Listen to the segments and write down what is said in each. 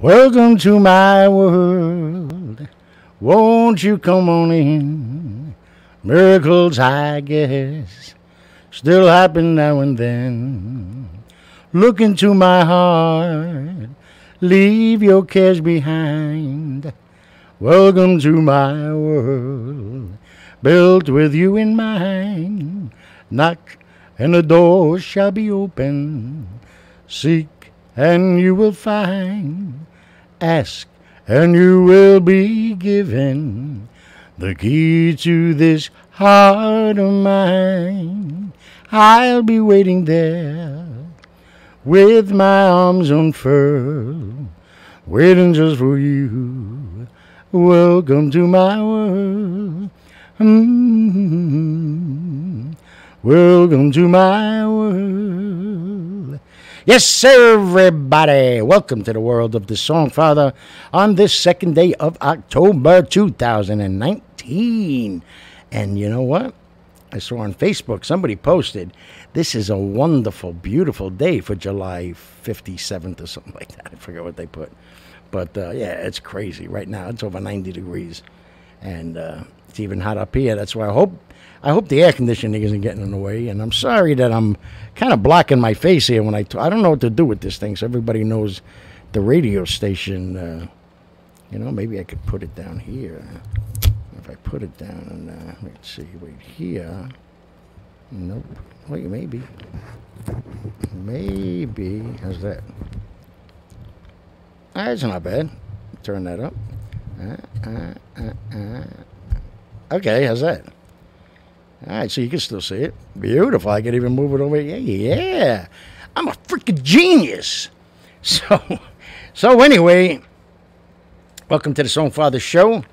Welcome to my world. Won't you come on in? Miracles, I guess, still happen now and then. Look into my heart. Leave your cares behind. Welcome to my world, built with you in mind. Knock and the door shall be open. Seek and you will find. Ask and you will be given the key to this heart of mine. I'll be waiting there with my arms unfurled, waiting just for you. Welcome to my world. Welcome to my world. Yes, everybody. Welcome to the world of the Songfather on this second day of October 2019. And you know what? I saw on Facebook somebody posted, this is a wonderful, beautiful day for July 57th or something like that. I forget what they put. But, yeah, it's crazy. Right now, it's over 90 degrees. And it's even hot up here. That's why I hope the air conditioning isn't getting in the way. And I'm sorry that I'm kind of blocking my face here when I don't know what to do with this thing. So everybody knows the radio station. Maybe I could put it down here. If I put it down, let's see, right here. Nope. Wait, maybe. Maybe. How's that? That's not bad. Turn that up. Okay, how's that? All right, so you can still see it. Beautiful. I can even move it over. Yeah. I'm a freaking genius. So anyway, welcome to the Songfather Show.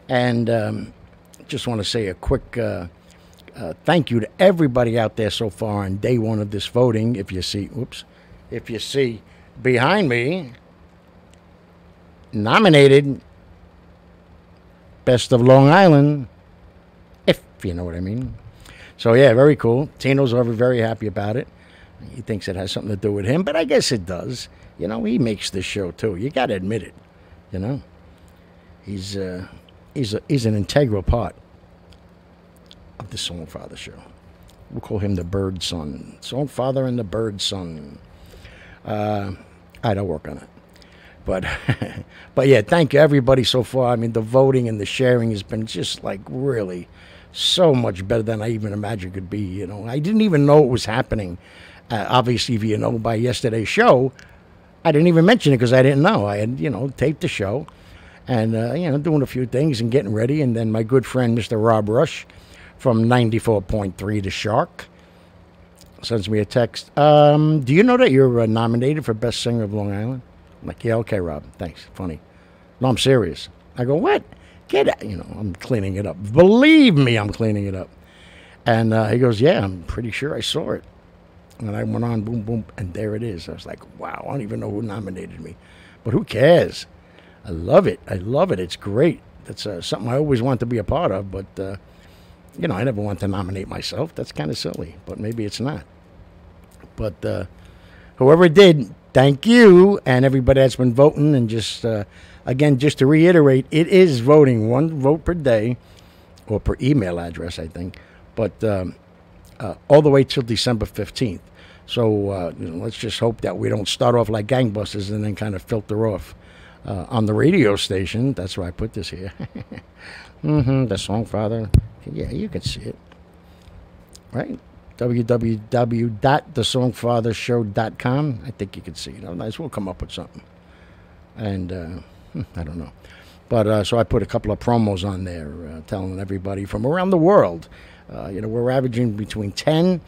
And just want to say a quick thank you to everybody out there so far on day one of this voting. If you see behind me, nominated Best of Long Island, if you know what I mean. So, yeah, very cool. Tino's very happy about it. He thinks it has something to do with him, but I guess it does. You know, he makes this show, too. You got to admit it, you know. He's an integral part of the Songfather Show. We'll call him the Bird Son. Songfather and the Bird Son. All right, I'll work on it. But yeah, thank you, everybody, so far. I mean, the voting and the sharing has been just, like, really so much better than I even imagined it could be, you know. I didn't even know it was happening. Obviously, if you know, by yesterday's show, I didn't even mention it because I didn't know. I had, taped the show and, doing a few things and getting ready. And then my good friend, Mr. Rob Rush from 94.3 The Shark, sends me a text. Do you know that you're nominated for Best Singer of Long Island? I'm like, yeah, okay, Rob, thanks. Funny. No, I'm serious. I go, what? Get out. I'm cleaning it up. Believe me, I'm cleaning it up. And he goes, yeah, I'm pretty sure I saw it. And I went on, boom, boom, and there it is. I was like, wow, I don't even know who nominated me. But who cares? I love it. I love it. It's great. That's something I always want to be a part of. But, I never want to nominate myself. That's kind of silly. But maybe it's not. But whoever did, thank you, and everybody that's been voting. And just, again, just to reiterate, it is voting, one vote per day, or per email address, I think, but all the way till December 15th. So let's just hope that we don't start off like gangbusters and then kind of filter off on the radio station. That's why I put this here. The Songfather. Yeah, you can see it, right? www.thesongfathershow.com. I think you can see it. Otherwise, we'll come up with something. And I don't know. But so I put a couple of promos on there telling everybody from around the world. We're averaging between 10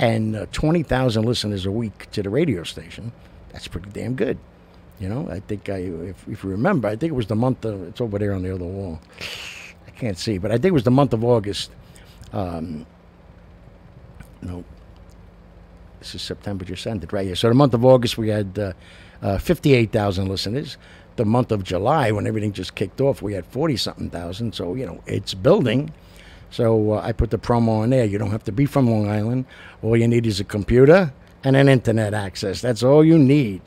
and 20,000 listeners a week to the radio station. That's pretty damn good. I think if you remember, I think it was the month of, it's over there on the other wall. I can't see, but I think it was the month of August. No, this is September just ended, right here. So the month of August, we had 58,000 listeners. The month of July, when everything just kicked off, we had 40-something thousand. So, it's building. So I put the promo in there. You don't have to be from Long Island. All you need is a computer and an internet access. That's all you need.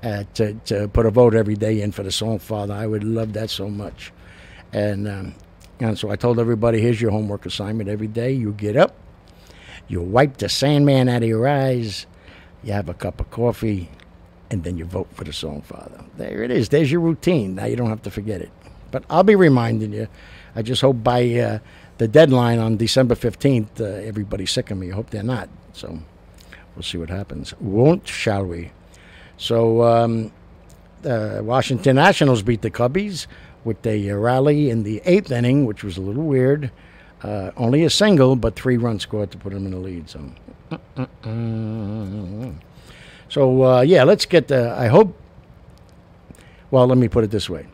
to put a vote every day in for the Songfather. I would love that so much. And so I told everybody, here's your homework assignment every day. You get up, you wipe the Sandman out of your eyes, you have a cup of coffee, and then you vote for the Songfather. There it is. There's your routine. Now you don't have to forget it. But I'll be reminding you. I just hope by the deadline on December 15th, everybody's sick of me. I hope they're not. So we'll see what happens. Won't, shall we? So Washington Nationals beat the Cubbies with a rally in the 8th inning, which was a little weird. Only a single, but 3 runs scored to put them in the lead. So, yeah, let's get the... I hope... Well, let me put it this way.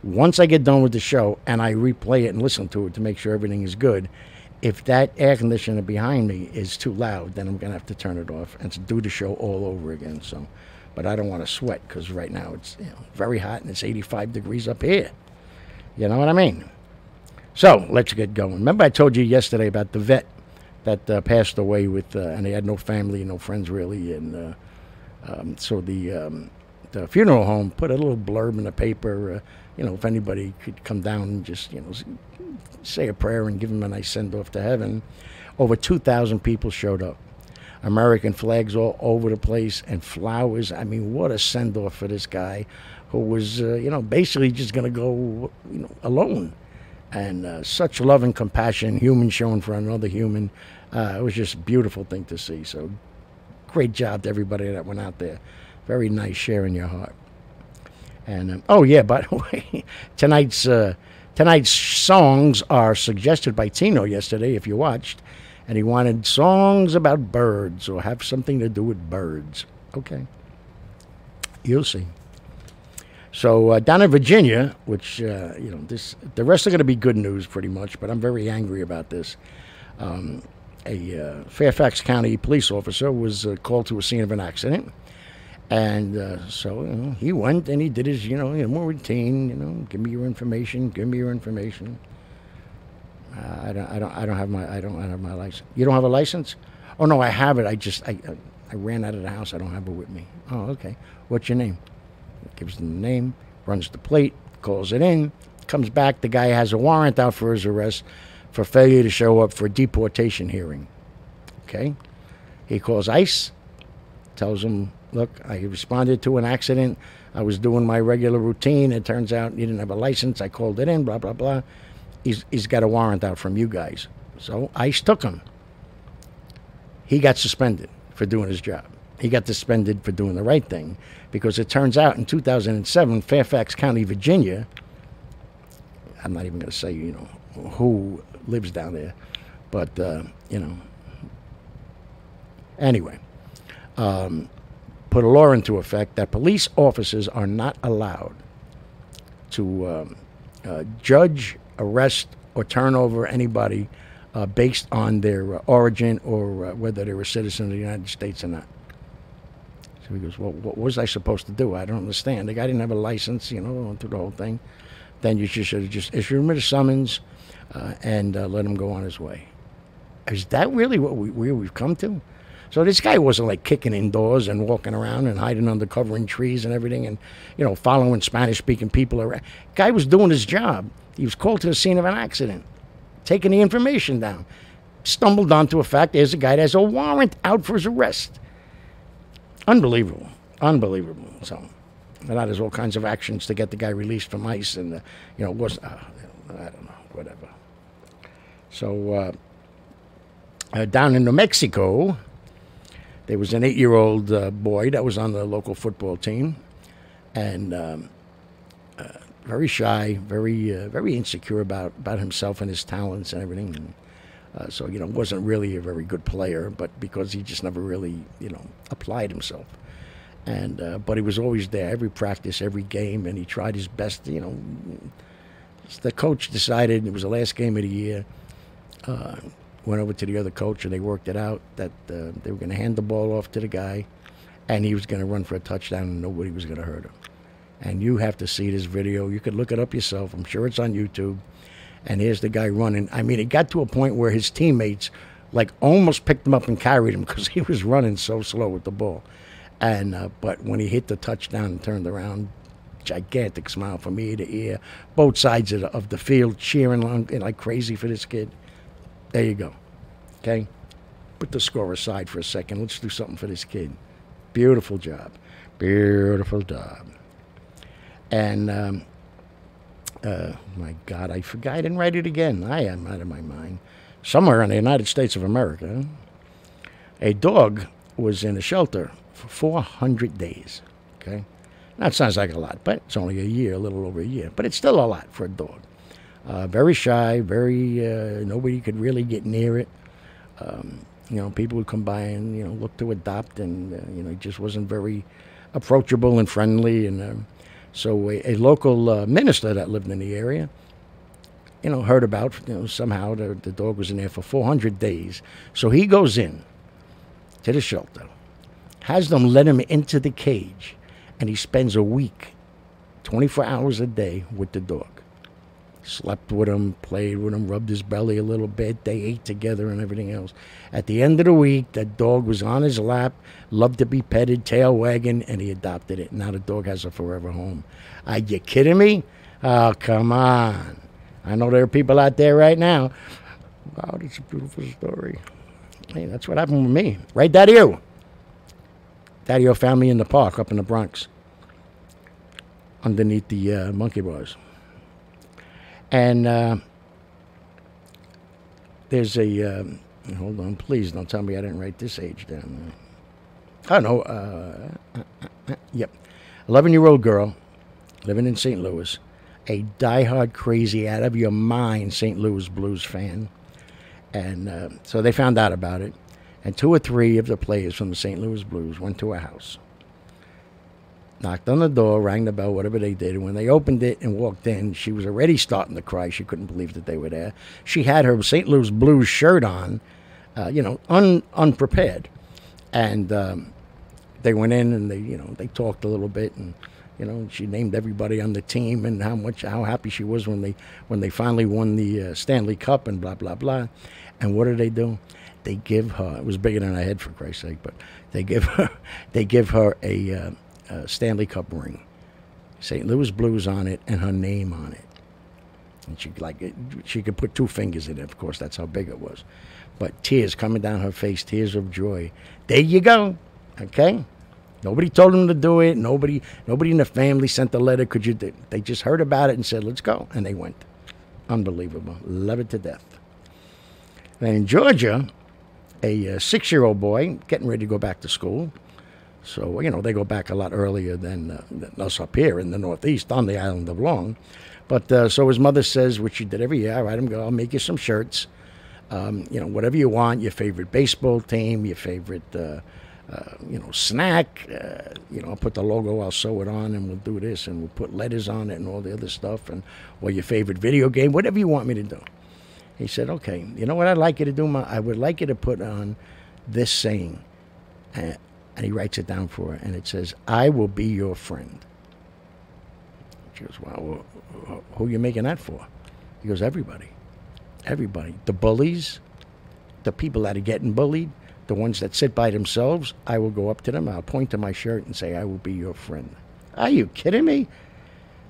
Once I get done with the show and I replay it and listen to it to make sure everything is good, if that air conditioner behind me is too loud, then I'm going to have to turn it off and do the show all over again. So, but I don't want to sweat because right now it's very hot and it's 85 degrees up here. You know what I mean? So let's get going. Remember I told you yesterday about the vet that passed away with, and he had no family, no friends really, and so the funeral home put a little blurb in the paper, if anybody could come down and just, say a prayer and give him a nice send-off to heaven. Over 2,000 people showed up. American flags all over the place and flowers. I mean, what a send-off for this guy who was, basically just going to go, alone. And such love and compassion, human shown for another human. It was just a beautiful thing to see. So great job to everybody that went out there. Very nice sharing your heart. And, oh, yeah, by the way, tonight's songs are suggested by Tino yesterday, if you watched. And he wanted songs about birds or have something to do with birds. Okay. You'll see. So down in Virginia, which, the rest are going to be good news pretty much, but I'm very angry about this. A Fairfax County police officer was called to a scene of an accident. And so he went and he did his, more routine, give me your information, give me your information. I don't have my license. You don't have a license? Oh no, I have it. I ran out of the house. I don't have it with me. Oh, okay. What's your name? Gives them the name, runs the plate, calls it in, comes back. The guy has a warrant out for his arrest for failure to show up for a deportation hearing. Okay? He calls ICE, tells them, look, I responded to an accident. I was doing my regular routine. It turns out you didn't have a license. I called it in, blah, blah, blah. He's got a warrant out from you guys. So ICE took him. He got suspended for doing his job. He got suspended for doing the right thing because it turns out in 2007, Fairfax County, Virginia, I'm not even going to say, who lives down there, but, anyway, put a law into effect that police officers are not allowed to judge, arrest, or turn over anybody based on their origin or whether they're a citizen of the United States or not. So he goes, well, what was I supposed to do? I don't understand. The guy didn't have a license, through the whole thing. Then you should have just issued him a summons and let him go on his way. Is that really where we've come to? So this guy wasn't like kicking indoors and walking around and hiding under cover in trees and everything and, following Spanish-speaking people around. Guy was doing his job. He was called to the scene of an accident, taking the information down. Stumbled onto a fact, there's a guy that has a warrant out for his arrest. Unbelievable. Unbelievable. So now there's all kinds of actions to get the guy released from ICE and, I don't know, whatever. So down in New Mexico, there was an 8-year-old boy that was on the local football team, and very shy, very insecure about himself and his talents and everything. And, so, wasn't really a very good player, but because he just never really, applied himself. And but he was always there, every practice, every game, and he tried his best. The coach decided it was the last game of the year. Went over to the other coach, and they worked it out that they were going to hand the ball off to the guy, and he was going to run for a touchdown, and nobody was going to hurt him. And you have to see this video. You could look it up yourself. I'm sure it's on YouTube. And here's the guy running. I mean, it got to a point where his teammates, almost picked him up and carried him because he was running so slow with the ball. And but when he hit the touchdown and turned around, gigantic smile from ear to ear, both sides of the field cheering like crazy for this kid. There you go. Okay, put the score aside for a second. Let's do something for this kid. Beautiful job, beautiful job. And my God, I forgot. I didn't write it again. I am out of my mind. Somewhere in the United States of America, a dog was in a shelter for 400 days. Okay, that sounds like a lot, but it's only a year, a little over a year. But it's still a lot for a dog. Very shy, very nobody could really get near it. People would come by and look to adopt, and he just wasn't very approachable and friendly. And so a local minister that lived in the area, heard about somehow the dog was in there for 400 days. So he goes in to the shelter, has them let him into the cage, and he spends a week, 24 hours a day with the dog. Slept with him, played with him, rubbed his belly a little bit. They ate together and everything else. At the end of the week, that dog was on his lap, loved to be petted, tail wagging, and he adopted it. Now the dog has a forever home. Are you kidding me? Oh, come on. I know there are people out there right now. Wow, that's a beautiful story. Hey, that's what happened with me. Right, Daddy-O? Daddy-O found me in the park up in the Bronx, underneath the monkey bars. And there's a, hold on, please don't tell me I didn't write this age down. Oh, no, yep. 11-year-old girl living in St. Louis, a diehard, crazy, out of your mind St. Louis Blues fan. And so they found out about it. And 2 or 3 of the players from the St. Louis Blues went to her house, knocked on the door, rang the bell, whatever they did. And when they opened it and walked in, she was already starting to cry. She couldn't believe that they were there. She had her St. Louis Blues shirt on, unprepared. And they went in and they talked a little bit, and she named everybody on the team and how happy she was when they finally won the Stanley Cup and blah blah blah. And what did they do? They give her, it was bigger than I had, for Christ's sake, but they give her a Stanley Cup ring, St. Louis Blues on it, and her name on it. And she could put 2 fingers in it. Of course, that's how big it was. But tears coming down her face, tears of joy. There you go. Okay. Nobody told them to do it. Nobody in the family sent a letter. They just heard about it and said, "Let's go," and they went. Unbelievable. Love it to death. And in Georgia, a 6-year-old boy getting ready to go back to school. So, they go back a lot earlier than us up here in the Northeast on the island of Long. But so his mother says, which she did every year, "All right, I'll make you some shirts. Whatever you want, your favorite baseball team, your favorite, snack. I'll put the logo, I'll sew it on, and we'll do this, and we'll put letters on it and all the other stuff, or your favorite video game, whatever you want me to do." He said, "Okay, you know what I'd like you to do? I would like you to put on this saying." And he writes it down for her, and it says, "I will be your friend." She goes, "Wow, who are you making that for?" He goes, "Everybody. Everybody. The bullies, the people that are getting bullied, the ones that sit by themselves, I will go up to them, I'll point to my shirt and say, 'I will be your friend.'" Are you kidding me?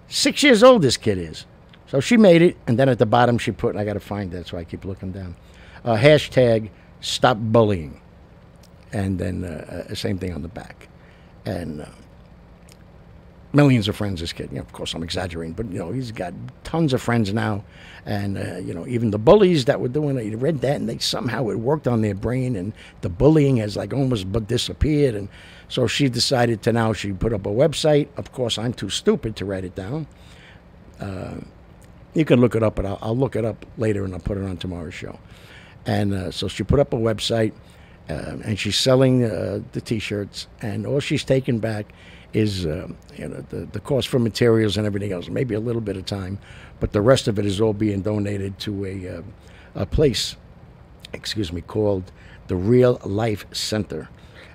6 years old this kid is. So she made it, and then at the bottom she put, and I got to find that, so I keep looking down, hashtag stop bullying. And then same thing on the back. And millions of friends, this kid. Of course, I'm exaggerating, but, he's got tons of friends now. And, even the bullies that were doing it, he read that, and somehow it worked on their brain, and the bullying has, almost disappeared. And so she decided she put up a website. Of course, I'm too stupid to write it down. You can look it up, but I'll look it up later, and I'll put it on tomorrow's show. And so she put up a website. And she's selling the T-shirts, and all she's taken back is the cost for materials and everything else, maybe a little bit of time, but the rest of it is all being donated to a place, called the Real Life Center,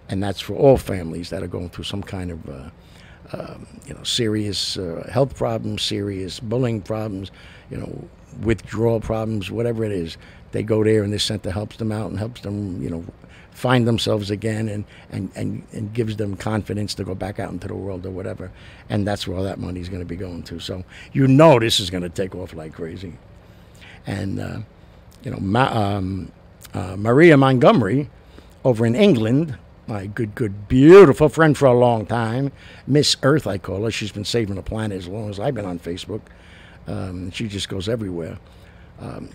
and that's for all families that are going through some kind of serious health problems, serious bullying problems, withdrawal problems, whatever it is. they go there and this center helps them out and helps them, find themselves again and gives them confidence to go back out into the world or whatever. And that's where all that money is going to be going to. So this is going to take off like crazy. And, Maria Montgomery over in England, my good, beautiful friend for a long time, Miss Earth, I call her. She's been saving the planet as long as I've been on Facebook. She just goes everywhere.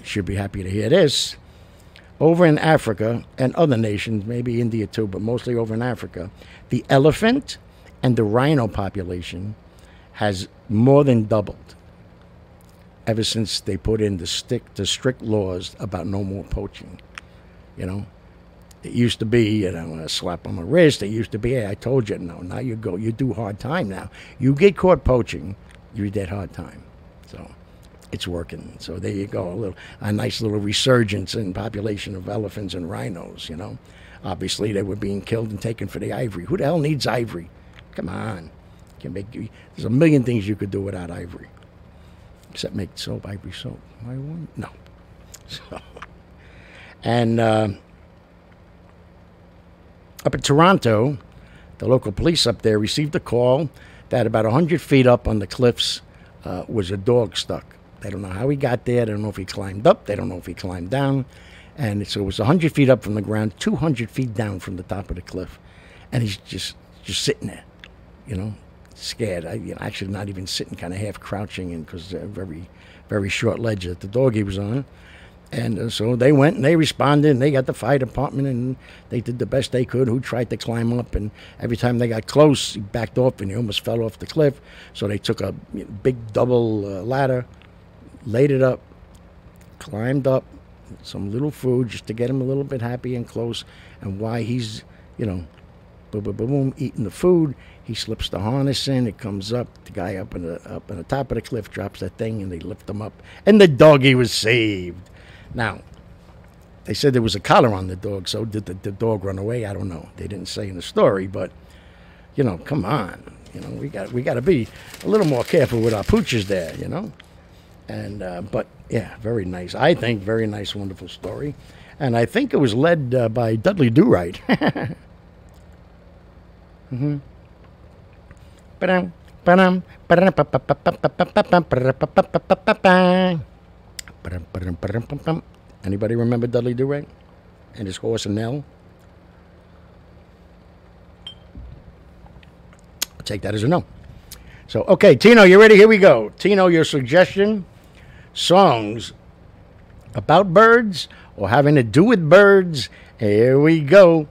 She'll be happy to hear this. Over in Africa and other nations, maybe India too, but mostly over in Africa, the elephant and the rhino population has more than doubled ever since they put in the strict laws about no more poaching. It used to be, a slap on the wrist. It used to be, hey, I told you. No, now you go. You do hard time now. You get caught poaching, you get hard time. So it's working. So there you go. A nice little resurgence in population of elephants and rhinos, Obviously, they were being killed and taken for the ivory. Who the hell needs ivory? Come on. There's a million things you could do without ivory. Except make soap, ivory soap. Why wouldn't? No. So, and up in Toronto, the local police up there received a call that about 100 feet up on the cliffs was a dog stuck. They don't know how he got there. They don't know if he climbed up. They don't know if he climbed down. And so it was 100 feet up from the ground, 200 feet down from the top of the cliff. And he's just sitting there, scared. Actually not even sitting, kind of half crouching, because a very, very short ledge that the doggy was on. And so they went and they responded and they got the fire department and they did the best they could. Who tried to climb up, and every time they got close, he backed off and he almost fell off the cliff. So they took a big double ladder, laid it up, climbed up, some little food just to get him a little bit happy and close. And while he's, boom, boom, boom, boom, eating the food, he slips the harness in. It comes up. The guy up on the top of the cliff drops that thing, and they lift him up. And the doggy was saved. Now, they said there was a collar on the dog, so did the dog run away? I don't know. They didn't say in the story, but, come on. We got to be a little more careful with our pooches there, And, but, yeah, very nice. I think very nice, wonderful story. And I think it was led by Dudley Do-Right. Mm-hmm. Anybody remember Dudley Do-Right and his horse and Nell? I'll take that as a no. So, okay, Tino, you ready? Here we go. Tino, your suggestion: songs about birds or having to do with birds. Here we go.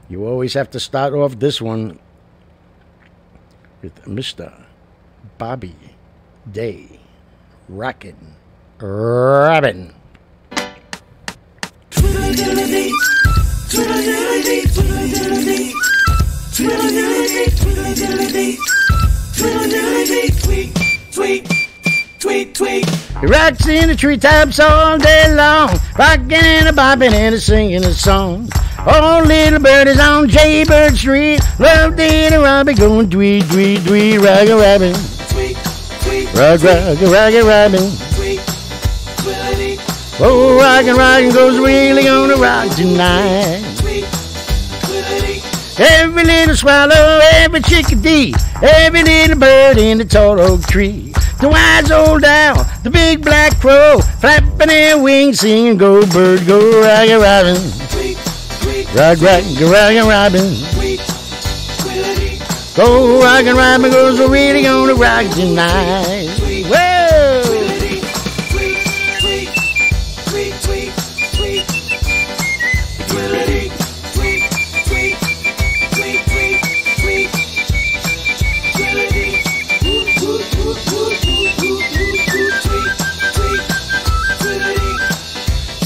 You always have to start off this one with Mr. Bobby Day Rockin' Robin. Twiddle-diddle-dee, twiddle-diddle-dee, twiddle-diddle-dee, twiddle-diddle-dee, twiddle-diddle-dee, twiddle-diddle-dee, tweet, tweet, tweet, tweet. He rocks in the treetops all day long, rocking and a bopping and a singing a song. Oh, little bird is on Jaybird Street, love to hear the robin going tweet, tweet, tweet, rockin' robin. Tweet, tweet, rockin' robin. tweet, twiddle-dee, Oh, rockin' goes really gonna rock tonight. tweet, twiddle-dee. Every little swallow, every chickadee, every little bird in the tall oak tree. The wise old owl, the big black crow, flapping their wings, singing, go bird, go rockin' robin. Tweet, tweet, Rockin' robin. tweet, twiddle-dee. Go rockin' robin goes really gonna rock tonight. Whoa! Twiddle-dee, tweet, tweet, tweet, tweet, tweet. Twiddle-dee, tweet, tweet, tweet, tweet, tweet. Twiddle-dee, woot, woot, woot, woot, woot, woot, woot, woot, tweet, tweet, twiddle-dee.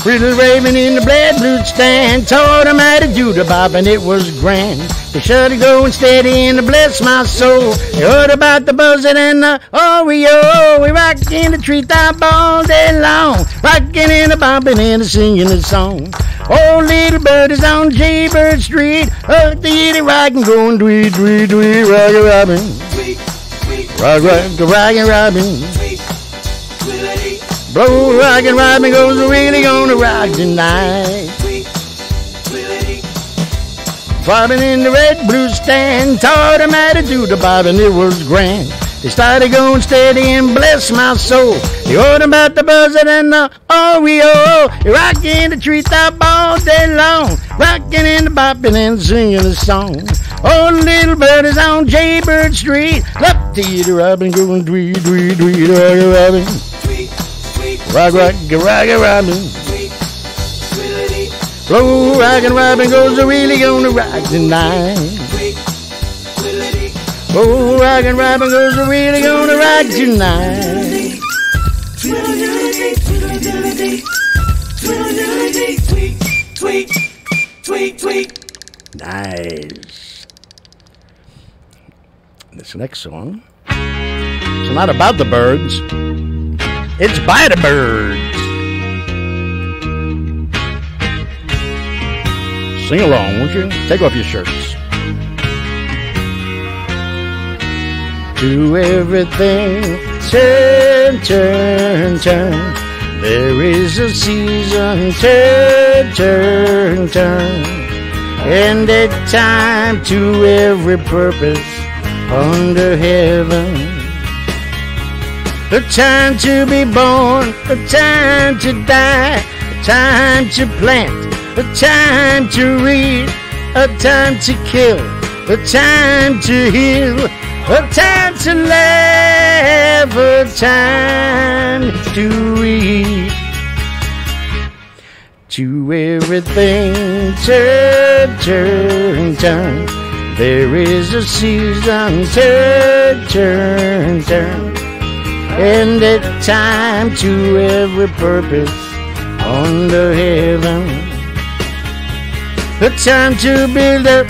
Pretty little raven in the black blue stand taught him how to do the bob, and it was grand. They should have going steady and bless my soul. They heard about the buzzard and the Oreo. We rock in the treetop all day long, rocking and a bopping and a singing a song. Oh, little bird is on Jaybird Street, up the itty rockin' going tweet, tweet, tweet, rockin' robin. Tweet, tweet, Rockin' robin. tweet, twiddle-dee. Blow, rockin' Robin goes really gonna rock tonight. Bobbing in the red blue stand, taught him how to do the bobbing, it was grand. They started going steady and bless my soul. They heard about the buzzard and the Oreo. They rockin' the treetop all day long, rockin' and the bopping and singing a song. Oh, the little bird is on Jaybird Street. Love to eat a robin, going tweet, tweet, tweet, rock a robin. Rock, rock, rock a robin. Blow, rockin' Robin goes really gonna rock tonight. Oh, rockin' Robin goes really gonna rock tonight. Nice. This next song, it's not about the birds, it's by the birds. Sing along, won't you? Take off your shirts. To everything, turn, turn, turn. There is a season, turn, turn, turn. And a time to every purpose under heaven. A time to be born, a time to die, a time to plant, a time to read, a time to kill, a time to heal, a time to laugh, a time to read. To everything, turn, turn, turn. There is a season, turn, turn, turn. And a time to every purpose under heaven. A time to build up,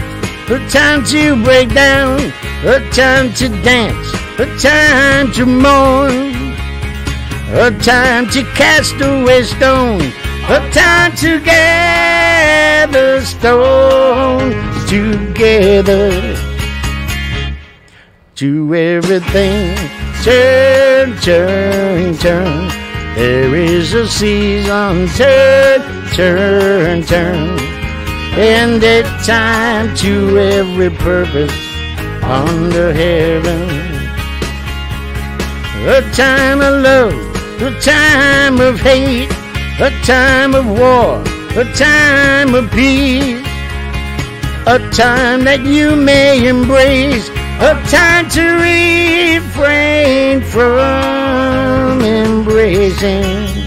a time to break down, a time to dance, a time to mourn, a time to cast away stone, a time to gather stones together. To everything, turn, turn, turn. There is a season, turn, turn, turn. And a time to every purpose under heaven. A time of love, a time of hate, a time of war, a time of peace, a time that you may embrace, a time to refrain from embracing.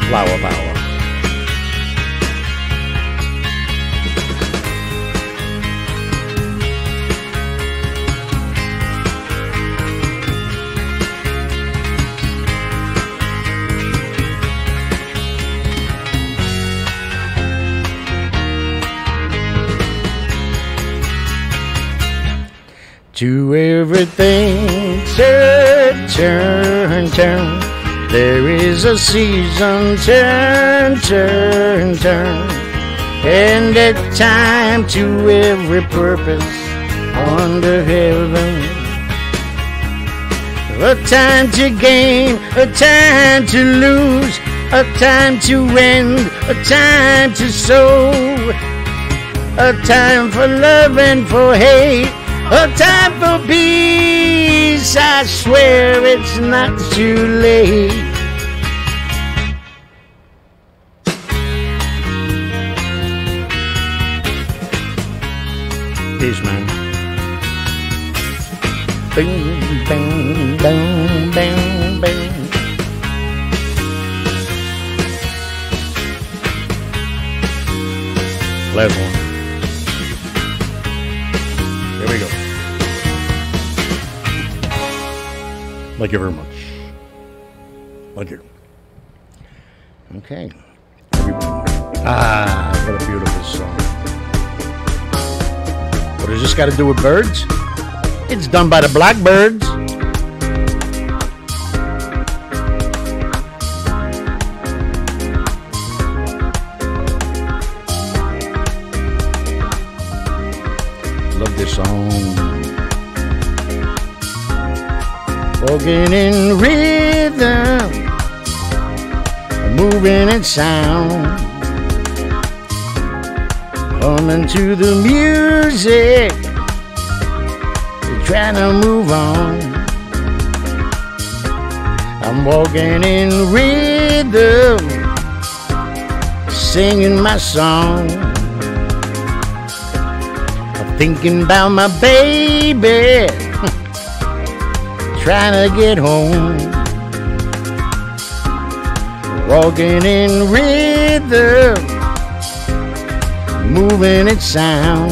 Flower power. To everything, turn, turn, turn. There is a season, turn, turn, turn. And a time to every purpose under heaven. A time to gain, a time to lose, a time to end, a time to sow, a time for love and for hate, a time for peace. I swear it's not too late. Peace, man. Bing, bang, bang, bang, bang. Last one. Here we go. Thank you very much. Thank you. Okay. Ah, what a beautiful song. What does this got to do with birds? It's done by the Blackbirds. walking in rhythm, moving in sound, humming to the music, trying to move on. I'm walking in rhythm, singing my song. I'm thinking about my baby, trying to get home. Walking in rhythm, moving in sound,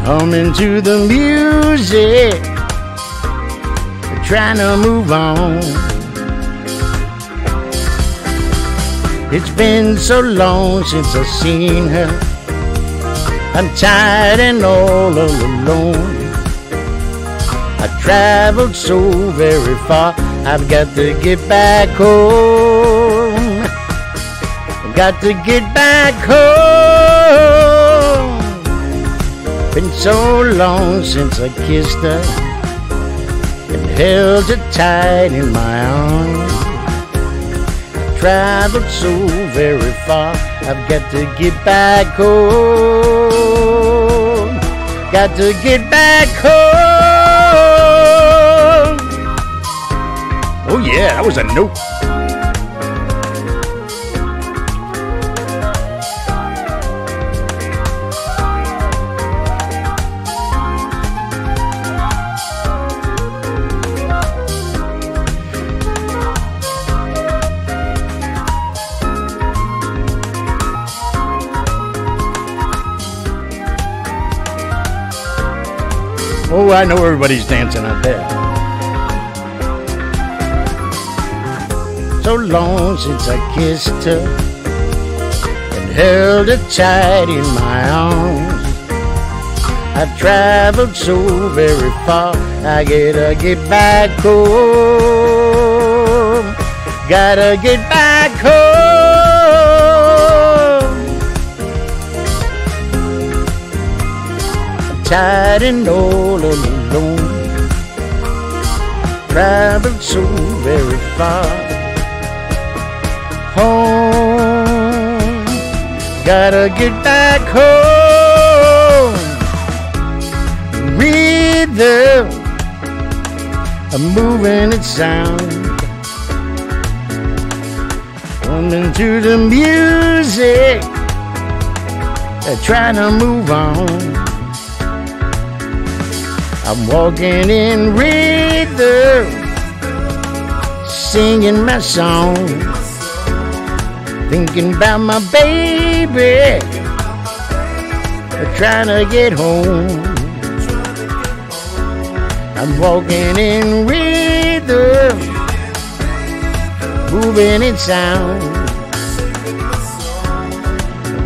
humming to the music, trying to move on. It's been so long since I've seen her. I'm tired and all alone. I traveled so very far, I've got to get back home. Got to get back home. Been so long since I kissed her and held her tight in my arms. I traveled so very far, I've got to get back home. Got to get back home. Oh yeah, that was a note. Oh, I know everybody's dancing out there. So long since I kissed her and held her tight in my arms. I've traveled so very far, I gotta get back home. Gotta get back home. Tired and all alone, traveled so very far. Home, gotta get back home. Rhythm, a moving and sound, coming to the music, trying to move on. I'm walking in rhythm, singing my song, thinking about my baby, trying to get home. I'm walking in rhythm, moving in sound,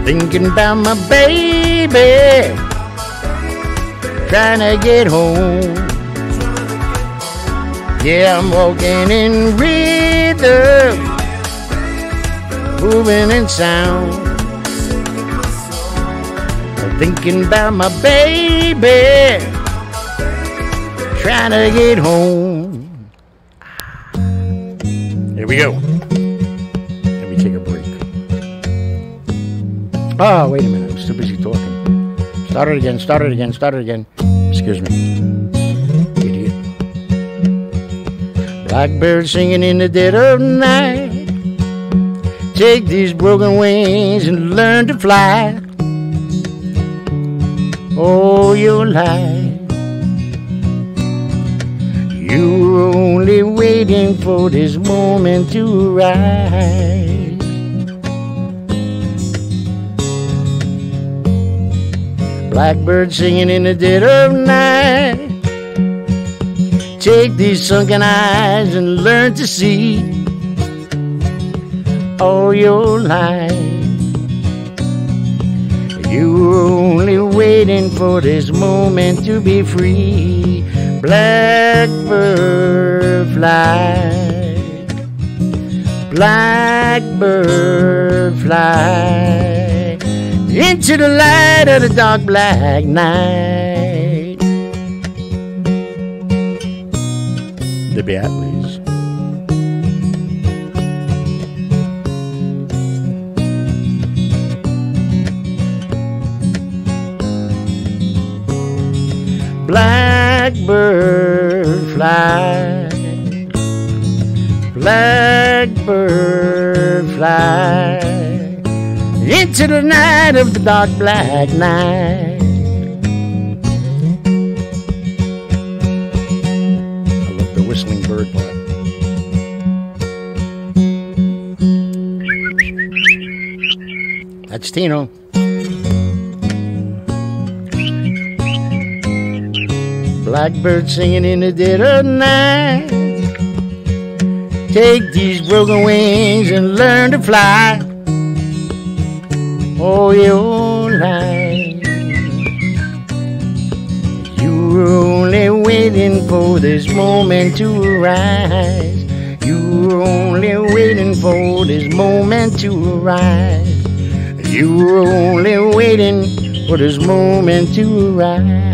thinking about my baby, trying to get home. Yeah, I'm walking in rhythm, moving in sound, I'm thinking about my baby, trying to get home. Here we go. Let me take a break. Oh, wait a minute. I'm still busy talking. Start it again, start it again, start it again. Excuse me. Idiot. Blackbird singing in the dead of night. Take these broken wings and learn to fly. Oh, your life. You were only waiting for this moment to rise. Blackbird singing in the dead of night. Take these sunken eyes and learn to see all your life. You were only waiting for this moment to be free. Blackbird fly, blackbird fly into the light of the dark black night. Beatleys. Blackbird fly, blackbird fly into the night of the dark black night. I love the whistling bird part. That's Tino. Blackbird singing in the dead of night. Take these broken wings and learn to fly. Oh, your life. You were only waiting for this moment to arise. You were only waiting for this moment to arise. You were only waiting for this moment to arise.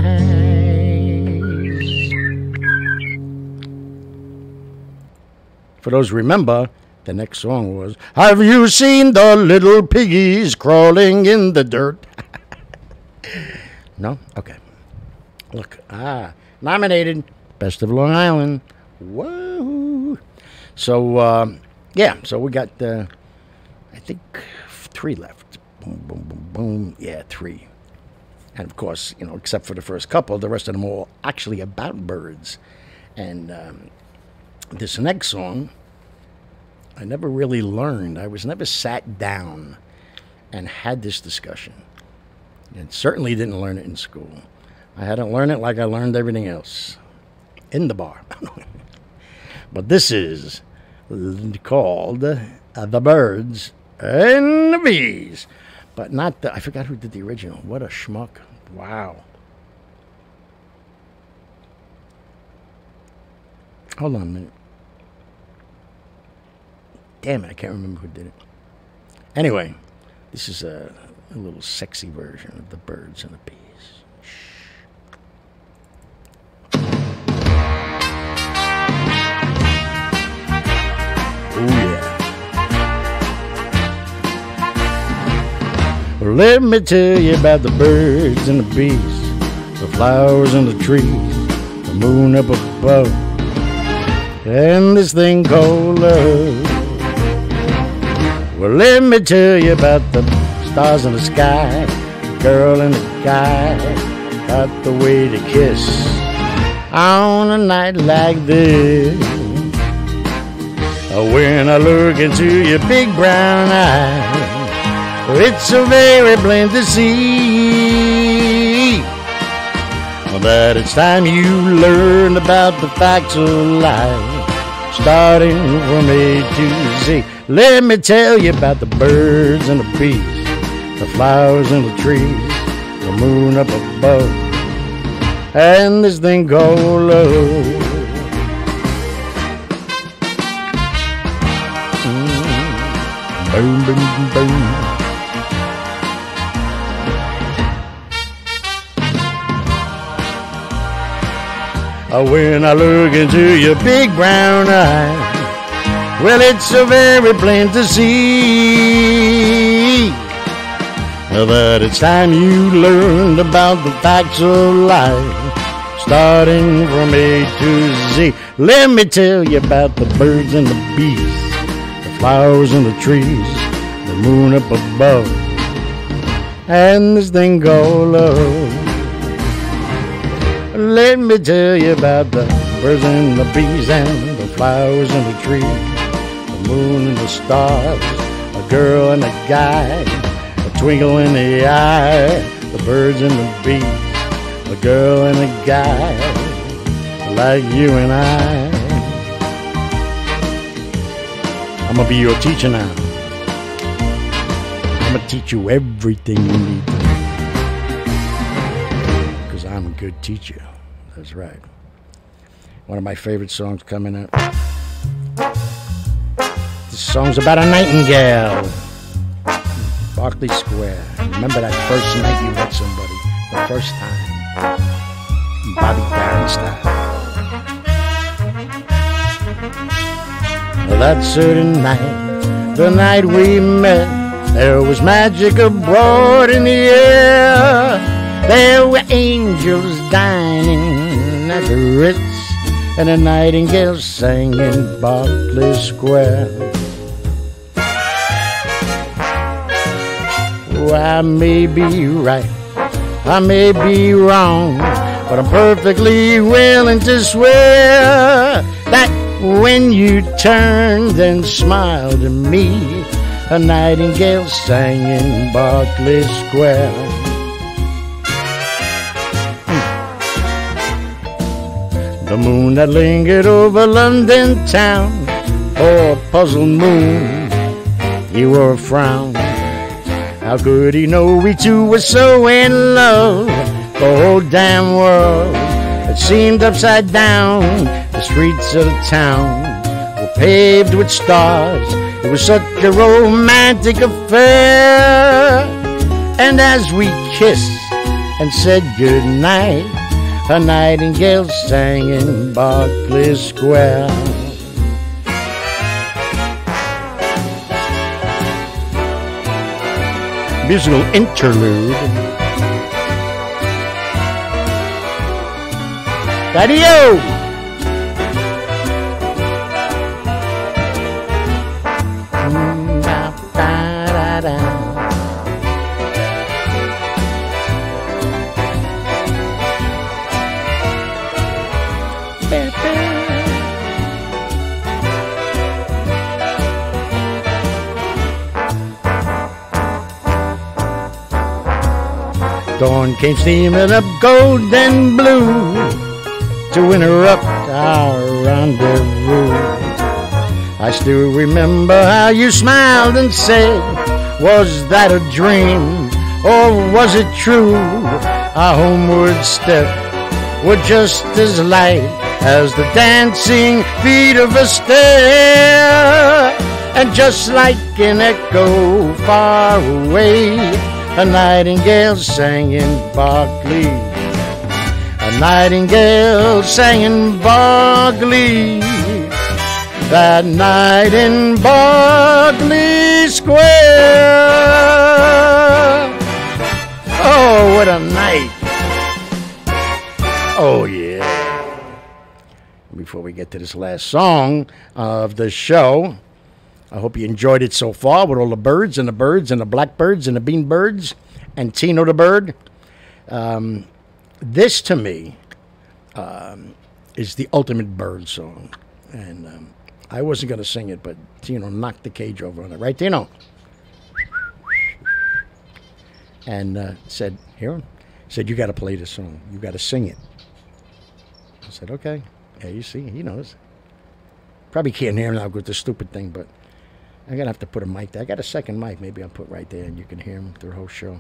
For those who remember, the next song was, have you seen the little piggies crawling in the dirt? No? Okay. Look, nominated Best of Long Island. Whoa. So, yeah, so we got, I think, 3 left. Boom, boom, boom, boom. Yeah, 3. And, of course, you know, except for the first couple, the rest of them are all actually about birds. And this next song, I never really learned. I was never sat down and had this discussion. And certainly didn't learn it in school. I had to learn it like I learned everything else. In the bar. But this is called The Birds and the Bees. But not the, I forgot who did the original. What a schmuck. Wow. Hold on a minute. Damn it, I can't remember who did it. Anyway, this is a little sexy version of The Birds and the Bees. Shh. Oh, yeah. Well, let me tell you about the birds and the bees, the flowers and the trees, the moon up above, and this thing called love. Well, let me tell you about the stars in the sky, the girl and the guy got the way to kiss on a night like this. When I look into your big brown eyes, it's so very plain to see that it's time you learn about the facts of life, starting from A to Z. Let me tell you about the birds and the bees, the flowers and the trees, the moon up above, and this thing called love. Boom, boom, boom. When I look into your big brown eyes, well, it's so very plain to see that it's time you learned about the facts of life, starting from A to Z. Let me tell you about the birds and the bees, the flowers and the trees, the moon up above, and this thing called love. Let me tell you about the birds and the bees and the flowers and the trees, the moon and the stars, a girl and a guy, a twinkle in the eye, the birds and the bees, a girl and a guy, like you and I. I'm gonna be your teacher now. I'm gonna teach you everything you need to know, because I'm a good teacher. That's right. One of my favorite songs coming up. This song's about a nightingale. Berkeley Square. Remember that first night you met somebody, the first time. Bobby Darin style. that certain night, the night we met, there was magic abroad in the air. There were angels dining at the Ritz, and a nightingale sang in Berkeley Square. Oh, I may be right, I may be wrong, but I'm perfectly willing to swear that when you turned and smiled at me, a nightingale sang in Berkeley Square. The moon that lingered over London town, oh, a puzzled moon, he wore a frown. How could he know we two were so in love? The whole damn world had seemed upside down. The streets of the town were paved with stars. It was such a romantic affair. And as we kissed and said goodnight, a nightingale sang in Berkeley Square. Musical interlude. Daddy-o! Dawn came steaming up golden blue to interrupt our rendezvous. I still remember how you smiled and said, was that a dream or was it true? Our homeward step were just as light as the dancing feet of a stair. And just like an echo far away, a nightingale sang in Berkeley. A nightingale sang in Berkeley. That night in Berkeley Square. Oh, what a night. Oh, yeah. Before we get to this last song of the show, I hope you enjoyed it so far with all the birds and the blackbirds and the bean birds and Tino the bird. This, to me, is the ultimate bird song. And I wasn't going to sing it, but Tino knocked the cage over on it. Right, Tino? And said, you got to play this song. You got to sing it. I said, okay. Yeah, you see, he knows. Probably can't hear him now with this stupid thing, but I'm going to have to put a mic there. I got a second mic. Maybe I'll put right there and you can hear him through the whole show.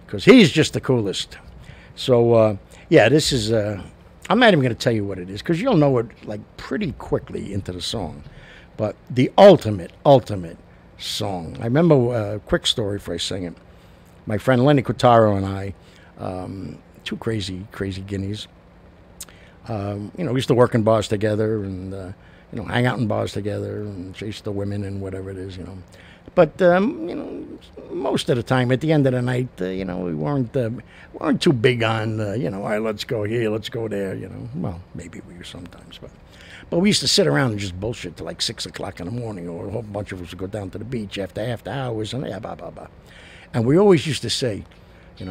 Because he's just the coolest. So, yeah, this is... I'm not even going to tell you what it is because you'll know it like pretty quickly into the song. But the ultimate song. I remember a quick story before I sing it. My friend Lenny Cotaro and I, two crazy guineas, we used to work in bars together and... hang out in bars together and chase the women and whatever it is, But, most of the time, at the end of the night, we weren't too big on, all right, let's go here, let's go there, Well, maybe we were sometimes, but we used to sit around and just bullshit till like 6 o'clock in the morning, or a whole bunch of us would go down to the beach after hours, and yeah, blah, blah, blah. And we always used to say, he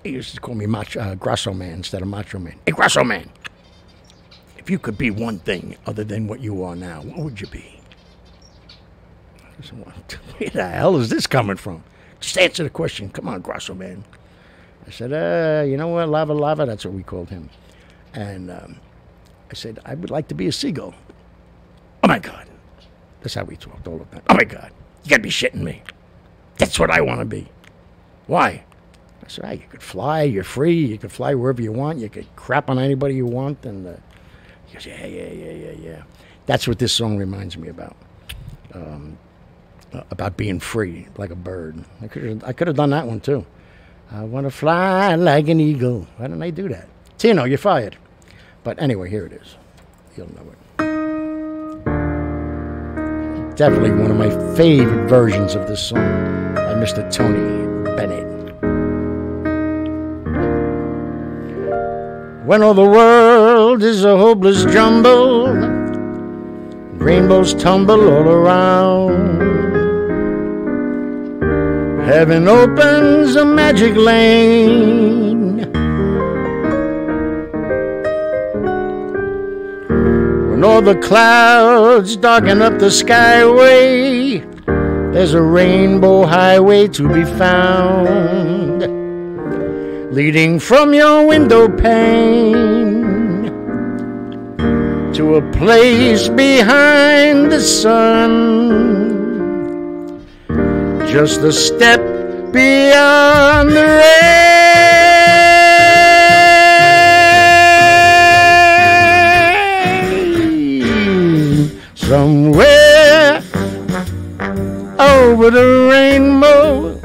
used to call me Grosso Man instead of Macho Man. Hey, Grosso Man! If you could be one thing other than what you are now, what would you be? I said, where the hell is this coming from? Just answer the question. Come on, Grosso Man. I said, you know what, Lava, that's what we called him. And I said, I would like to be a seagull. Oh, my God. That's how we talked all the time. Oh, my God. You got to be shitting me. That's what I want to be. Why? I said, you could fly. You're free. You could fly wherever you want. You could crap on anybody you want. And he goes, yeah. That's what this song reminds me about being free, like a bird. I could have done that one, too. I want to fly like an eagle. Why didn't I do that? Tino, you're fired. But anyway, here it is. You'll know it. Definitely one of my favorite versions of this song by Mr. Tony Bennett. When all the world is a hopeless jumble, rainbows tumble all around, heaven opens a magic lane. When all the clouds darken up the skyway, there's a rainbow highway to be found, leading from your window pane to a place behind the sun, just a step beyond the rain. Somewhere over the rainbow,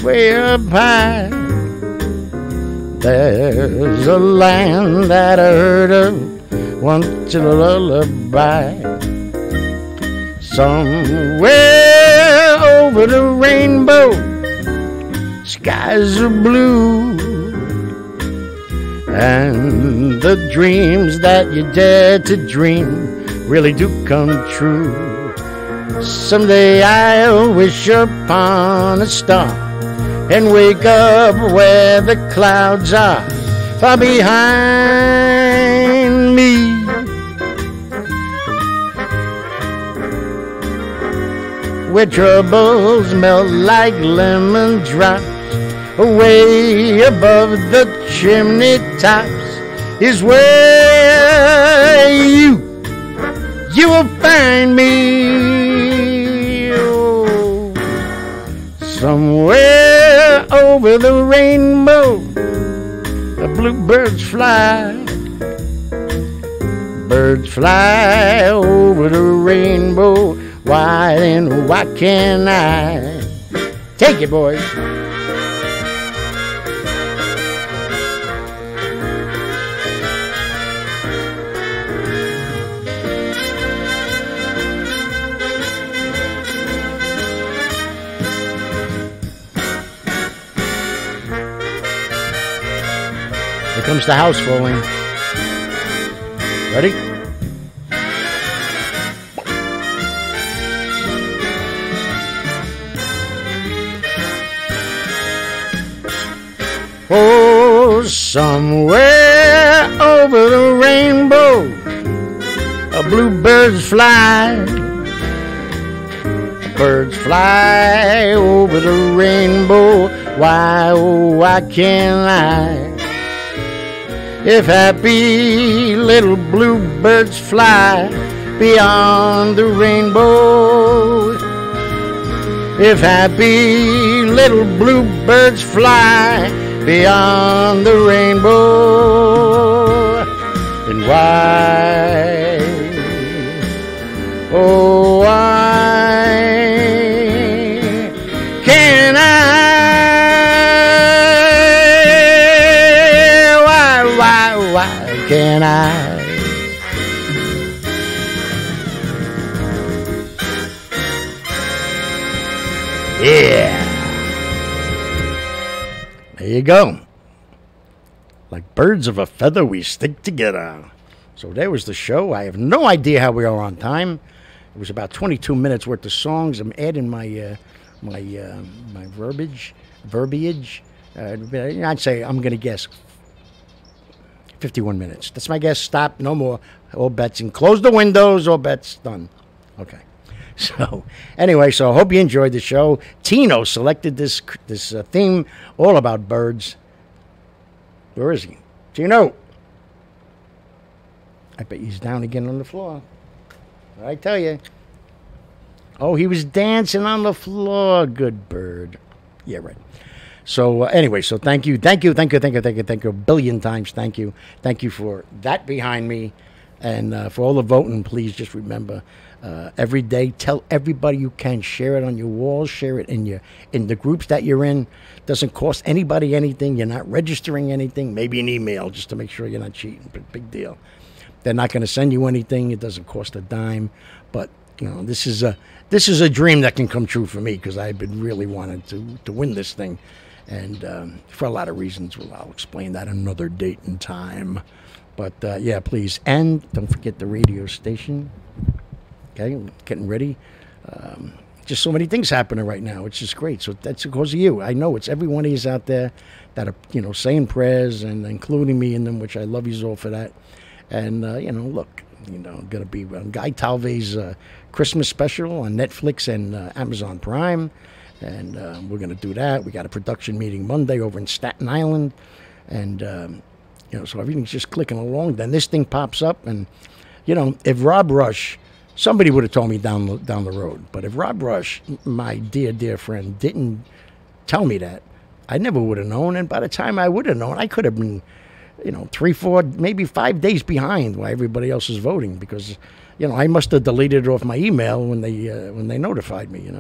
way up high, there's a land that I heard of once in a lullaby. Somewhere over the rainbow, skies are blue, and the dreams that you dare to dream really do come true. Someday I'll wish upon a star and wake up where the clouds are far behind me. Where troubles melt like lemon drops, away above the chimney tops is where you will find me. Oh, somewhere over the rainbow, the bluebirds fly. Birds fly over the rainbow. Why and why can't I? Take it, boys. Here comes the house falling. Ready? Oh, somewhere over the rainbow, a bluebirds fly. Birds fly over the rainbow. Why, oh, why can't I? If happy little bluebirds fly beyond the rainbow, if happy little bluebirds fly beyond the rainbow, then why, oh why can't I, why can't I? Yeah. There you go. Like birds of a feather, we stick together. So there was the show. I have no idea how we are on time. It was about 22 minutes worth of songs. I'm adding my my verbiage. I'd say, I'm going to guess 51 minutes. That's my guess. Stop. No more. All bets and close the windows. All bets done. Okay. So anyway, so I hope you enjoyed the show. Tino selected this theme all about birds. Where is he? Tino. I bet he's down again on the floor. I tell you. Oh, he was dancing on the floor. Good bird. Yeah, right. So anyway, so thank you a billion times. Thank you for that behind me, and for all the voting. Please just remember, every day, tell everybody you can. Share it on your walls. Share it in the groups that you're in. Doesn't cost anybody anything. You're not registering anything. Maybe an email just to make sure you're not cheating. Big deal. They're not going to send you anything. It doesn't cost a dime. But This is a dream that can come true for me because I've been really wanting to win this thing, and for a lot of reasons. Well, I'll explain that another date and time. But yeah, please, and don't forget the radio station. Okay, getting ready. Just so many things happening right now. It's just great. So that's because of you. I know it's every one of you out there that are, saying prayers and including me in them, which I love you all for that. And, look, going to be on Guy Talve's Christmas special on Netflix and Amazon Prime. And we're going to do that. We got a production meeting Monday over in Staten Island. And, so everything's just clicking along. Then this thing pops up. And, if Rob Rush... Somebody would have told me down the road. But if Rob Rush, my dear friend, didn't tell me that, I never would have known. And by the time I would have known, I could have been, 3, 4, maybe 5 days behind while everybody else is voting. Because, I must have deleted it off my email when they notified me,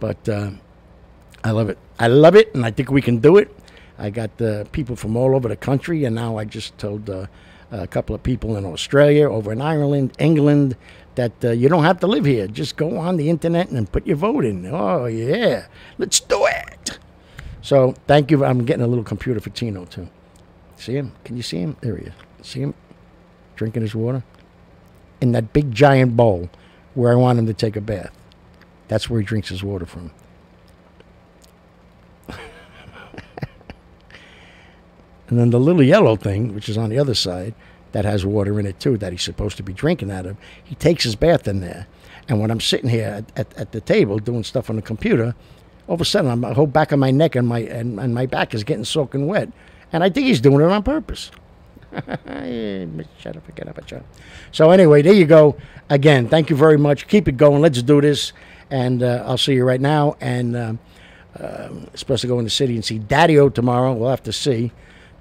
But I love it. I love it, and I think we can do it. I got people from all over the country, and now I just told a couple of people in Australia, over in Ireland, England, that you don't have to live here. Just go on the internet and put your vote in. Oh, yeah. Let's do it. So, thank you. I'm getting a little computer for Tino, too. See him? Can you see him? There he is. See him? Drinking his water? In that big, giant bowl where I want him to take a bath. That's where he drinks his water from. And then the little yellow thing, which is on the other side, that has water in it too, that he's supposed to be drinking out of, he takes his bath in there. And when I'm sitting here at the table doing stuff on the computer, all of a sudden the whole back of my neck and my back is getting soaking wet. And I think he's doing it on purpose. Shut up, forget about you. So anyway, there you go. Again, thank you very much. Keep it going. Let's do this. And I'll see you right now. And supposed to go in the city and see Daddy-O tomorrow. We'll have to see.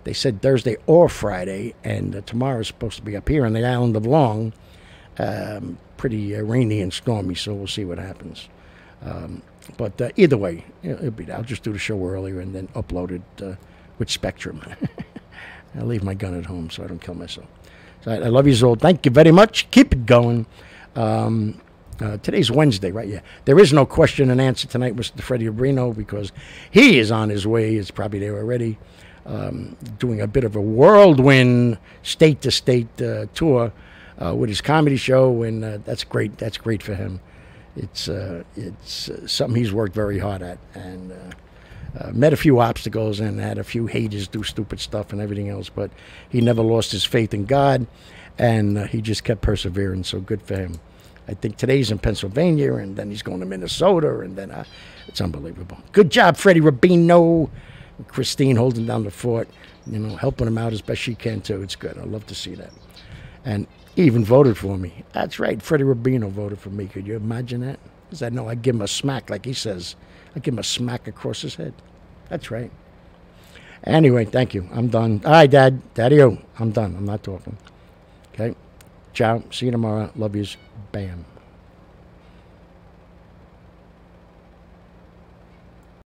They said Thursday or Friday, and tomorrow is supposed to be up here on the island of Long. Pretty rainy and stormy, so we'll see what happens. But either way, it'll be. I'll just do the show earlier and then upload it with Spectrum. I'll leave my gun at home so I don't kill myself. So I love you all. Thank you very much. Keep it going. Today's Wednesday, right? Yeah. There is no question and answer tonight, Mr. Freddie Rubino, because he is on his way. It's probably there already. Doing a bit of a whirlwind state-to-state tour with his comedy show, and that's great. That's great for him. It's something he's worked very hard at, and met a few obstacles and had a few haters do stupid stuff and everything else, but he never lost his faith in God, and he just kept persevering, so good for him. I think today's in Pennsylvania, and then he's going to Minnesota, and then it's unbelievable. Good job, Freddie Rubino. Christine holding down the fort, helping him out as best she can, too. It's good. I love to see that. And he even voted for me. That's right. Freddie Rubino voted for me. Could you imagine that? Because I know I'd give him a smack, like he says. I'd give him a smack across his head. That's right. Anyway, thank you. I'm done. All right, Dad. Daddy-O. I'm done. I'm not talking. Okay? Ciao. See you tomorrow. Love yous. Bam.